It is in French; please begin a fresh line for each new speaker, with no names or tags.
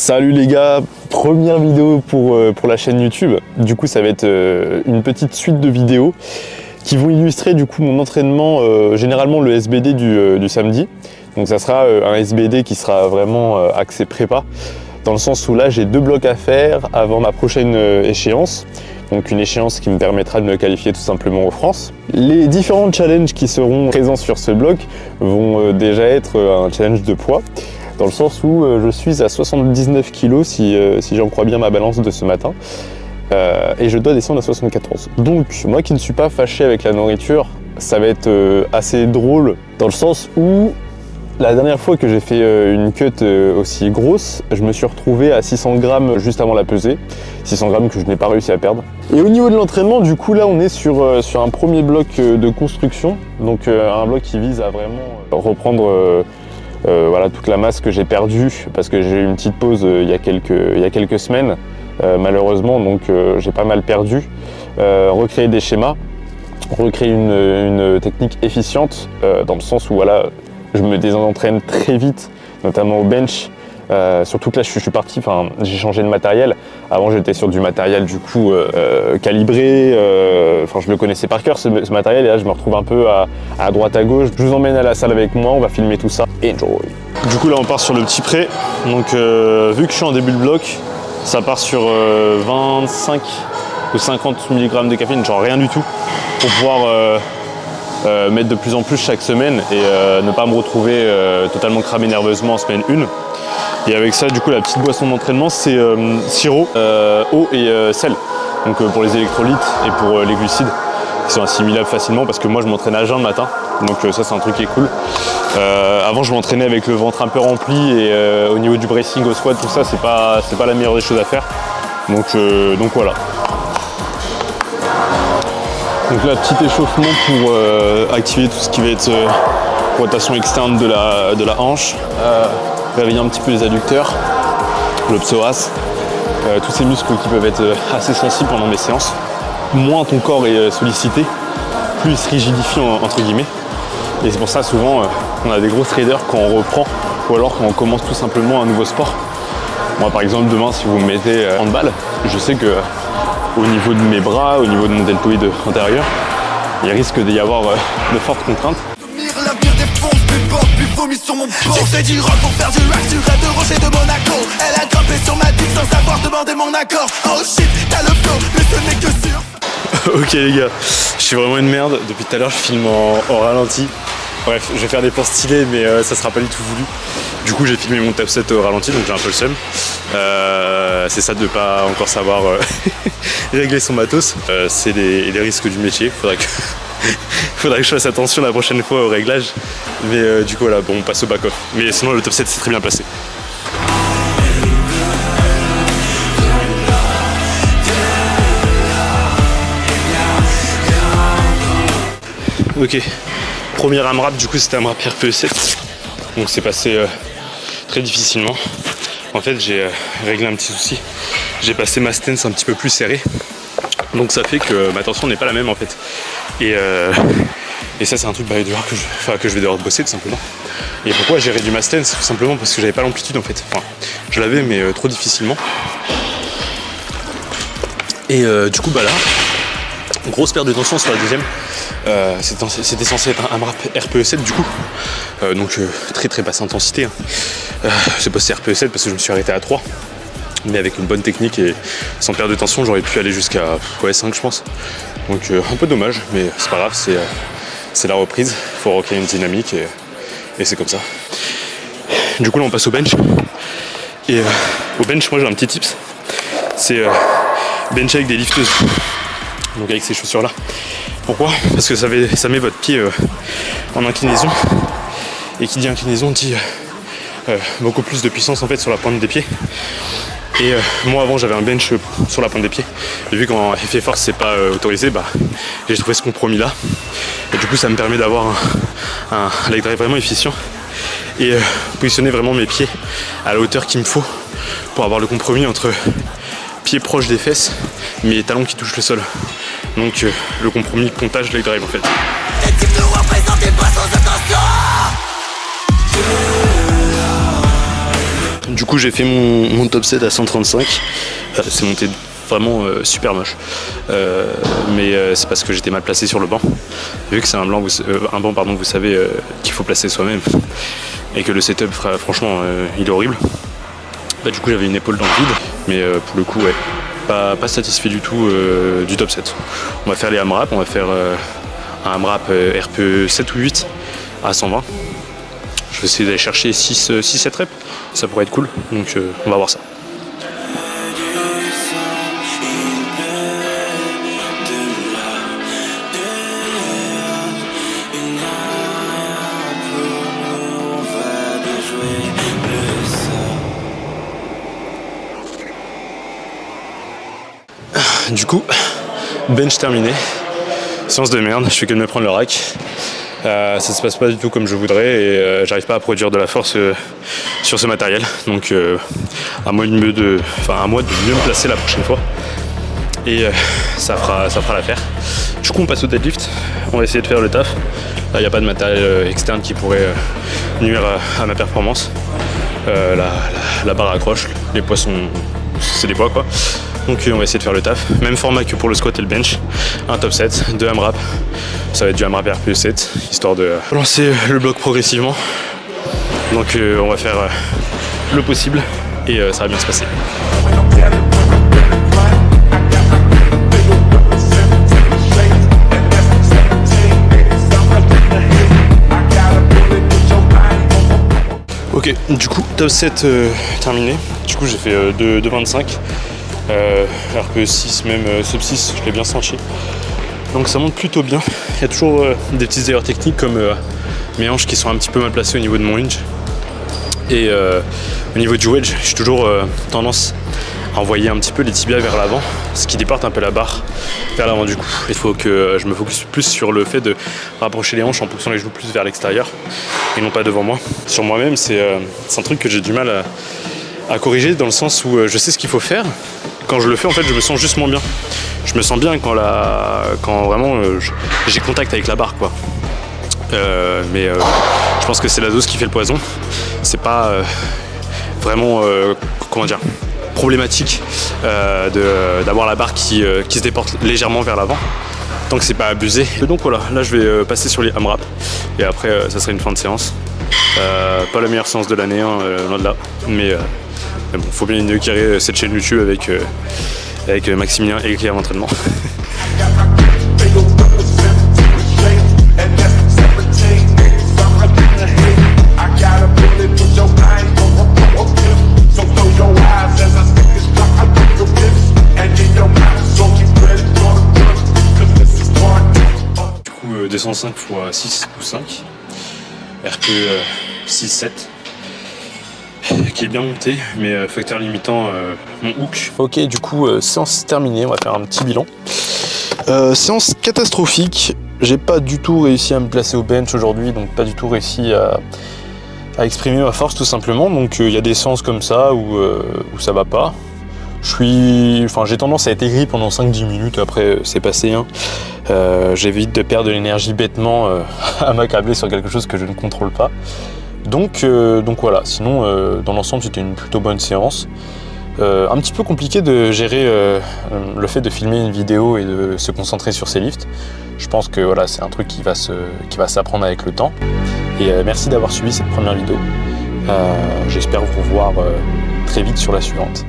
Salut les gars, première vidéo pour la chaîne YouTube. Du coup ça va être une petite suite de vidéos qui vont illustrer du coup mon entraînement, généralement le SBD du samedi. Donc ça sera un SBD qui sera vraiment axé prépa, dans le sens où là j'ai 2 blocs à faire avant ma prochaine échéance. Donc une échéance qui me permettra de me qualifier tout simplement aux France. Les différents challenges qui seront présents sur ce bloc vont déjà être un challenge de poids, dans le sens où je suis à 79 kg si j'en crois bien ma balance de ce matin. Et je dois descendre à 74. Donc moi qui ne suis pas fâché avec la nourriture, ça va être assez drôle, dans le sens où la dernière fois que j'ai fait une cut aussi grosse, je me suis retrouvé à 600 grammes juste avant la pesée. 600 grammes que je n'ai pas réussi à perdre. Et au niveau de l'entraînement, du coup là on est sur un premier bloc de construction. Donc un bloc qui vise à vraiment reprendre voilà, toute la masse que j'ai perdue, parce que j'ai eu une petite pause il y a quelques semaines malheureusement, donc j'ai pas mal perdu. Recréer des schémas, recréer une technique efficiente, dans le sens où voilà, je me désentraîne très vite, notamment au bench. Surtout que là je suis parti, j'ai changé de matériel. Avant j'étais sur du matériel du coup calibré, je le connaissais par cœur ce matériel, et là je me retrouve un peu à droite à gauche. Je vous emmène à la salle avec moi, on va filmer tout ça. Enjoy. Du coup là on part sur le petit pré. Donc vu que je suis en début de bloc, ça part sur 25 ou 50 mg de caféine, genre rien du tout, pour pouvoir mettre de plus en plus chaque semaine et ne pas me retrouver totalement cramé nerveusement en semaine 1. Et avec ça, du coup, la petite boisson d'entraînement, c'est sirop, eau et sel. Donc pour les électrolytes et pour les glucides, qui sont assimilables facilement, parce que moi je m'entraîne à jeun le matin. Donc ça c'est un truc qui est cool. Avant je m'entraînais avec le ventre un peu rempli, et au niveau du bracing au squat, tout ça, c'est pas la meilleure des choses à faire. Donc voilà. Donc là, petit échauffement pour activer tout ce qui va être rotation externe de la hanche, réveiller un petit peu les adducteurs, le psoas, tous ces muscles qui peuvent être assez sensibles pendant mes séances. Moins ton corps est sollicité, plus il se rigidifie entre guillemets. Et c'est pour ça souvent on a des grosses raideurs quand on reprend, ou alors quand on commence tout simplement un nouveau sport. Moi par exemple demain, si vous me mettez handball, je sais que au niveau de mes bras, au niveau de mon deltoïde antérieur, il risque d'y avoir de fortes contraintes. J'essaie d'y rendre pour faire du rap sur rêve de Roger de Monaco. Elle a grimpé sur ma dick sans savoir demander mon accord. Oh shit, t'as le flow, mais ce n'est que sur. Ok les gars, je suis vraiment une merde. Depuis tout à l'heure je filme en ralenti. Bref, je vais faire des plans stylés, mais ça sera pas du tout voulu. Du coup j'ai filmé mon top 7 au ralenti, donc j'ai un peu le seum. C'est ça de pas encore savoir régler son matos. C'est les risques du métier. Faudrait que je fasse attention la prochaine fois au réglage. Mais du coup voilà, bon, on passe au back-off. Mais sinon le top 7 c'est très bien placé. Ok, premier AMRAP, du coup c'était AMRAP RPE7. Donc c'est passé très difficilement. En fait j'ai réglé un petit souci. J'ai passé ma stance un petit peu plus serrée. Donc ça fait que ma tension n'est pas la même en fait. Et ça c'est un truc que je vais devoir bosser tout simplement. Et pourquoi j'ai réduit ma stance? Tout simplement parce que j'avais pas l'amplitude en fait. Enfin, je l'avais mais trop difficilement. Et du coup bah là, grosse perte de tension sur la deuxième. C'était censé être un AMRAP RPE7 du coup. Donc très basse intensité. J'ai bossé RPE7 parce que je me suis arrêté à 3. Mais avec une bonne technique et sans perte de tension, j'aurais pu aller jusqu'à 5 je pense. Donc un peu dommage, mais c'est pas grave, c'est la reprise. Il faut recréer une dynamique et c'est comme ça. Du coup là on passe au bench. Et au bench, moi j'ai un petit tips. C'est bench avec des lifteuses. Donc avec ces chaussures là. Pourquoi? Parce que ça met votre pied en inclinaison. Et qui dit inclinaison dit beaucoup plus de puissance en fait sur la pointe des pieds. Et moi avant j'avais un bench sur la pointe des pieds. Et vu qu'en effet force c'est pas autorisé, j'ai trouvé ce compromis là. Et du coup ça me permet d'avoir un leg drive vraiment efficient. Et positionner vraiment mes pieds à la hauteur qu'il me faut pour avoir le compromis entre pieds proches des fesses mais les talons qui touchent le sol. Donc le compromis pontage leg drive en fait.
Du coup j'ai fait mon top 7 à 135, c'est monté vraiment super moche, mais c'est parce que j'étais mal placé sur le banc, vu que c'est un banc pardon, vous savez qu'il faut placer soi-même, et que le setup franchement il est horrible. Bah, du coup j'avais une épaule dans le vide, mais pour le coup ouais, pas satisfait du tout du top 7. On va faire les AMRAP, on va faire un AMRAP RPE 7 ou 8 à 120. Je vais essayer d'aller chercher 6-7 reps, ça pourrait être cool, donc on va voir ça. Du coup, bench terminé, séance de merde, je fais que de me prendre le rack. Ça se passe pas du tout comme je voudrais et j'arrive pas à produire de la force sur ce matériel. Donc à moi de mieux me placer la prochaine fois. Et ça fera l'affaire. Du coup on passe au deadlift, on va essayer de faire le taf. Là il n'y a pas de matériel externe qui pourrait nuire à ma performance. La barre accroche, les poids c'est des poids quoi. Donc on va essayer de faire le taf, même format que pour le squat et le bench, un top 7, 2 AMRAP, ça va être du AMRAP RPE 7, histoire de lancer le bloc progressivement. Donc on va faire le possible et ça va bien se passer. Ok, du coup top 7 terminé, du coup j'ai fait 2,25. RPE 6, même sub 6, je l'ai bien senti. Donc ça monte plutôt bien. Il y a toujours des petites erreurs techniques comme mes hanches qui sont un petit peu mal placées au niveau de mon hinge. Et au niveau du wedge, j'ai toujours tendance à envoyer un petit peu les tibias vers l'avant, ce qui déporte un peu la barre vers l'avant du coup. Il faut que je me focus plus sur le fait de rapprocher les hanches en poussant les genoux plus vers l'extérieur et non pas devant moi. Sur moi-même, c'est un truc que j'ai du mal à corriger dans le sens où je sais ce qu'il faut faire. Quand je le fais, en fait, je me sens juste moins bien. Je me sens bien quand vraiment j'ai contact avec la barre, quoi. Mais je pense que c'est la dose qui fait le poison. C'est pas vraiment, comment dire, problématique d'avoir la barre qui se déporte légèrement vers l'avant, tant que c'est pas abusé. Et donc voilà, là je vais passer sur les AMRAP et après ça sera une fin de séance. Pas la meilleure séance de l'année, hein, loin de là, mais bon, faut bien inaugurer cette chaîne YouTube avec Maximilien et l'équipe d'entraînement. Du coup, 205 x 6 ou 5, RPE 6-7. Qui est bien monté, mais facteur limitant mon hook. Ok, du coup séance terminée, on va faire un petit bilan. Séance catastrophique, j'ai pas du tout réussi à me placer au bench aujourd'hui, donc pas du tout réussi à exprimer ma force tout simplement. Donc il y a des séances comme ça où ça va pas. J'ai tendance à être aigri pendant 5-10 minutes, après c'est passé. Hein. J'évite de perdre de l'énergie bêtement à m'accabler sur quelque chose que je ne contrôle pas. Donc voilà, sinon dans l'ensemble c'était une plutôt bonne séance. Un petit peu compliqué de gérer le fait de filmer une vidéo et de se concentrer sur ses lifts. Je pense que voilà, c'est un truc qui va s'apprendre avec le temps. Et merci d'avoir suivi cette première vidéo. J'espère vous revoir très vite sur la suivante.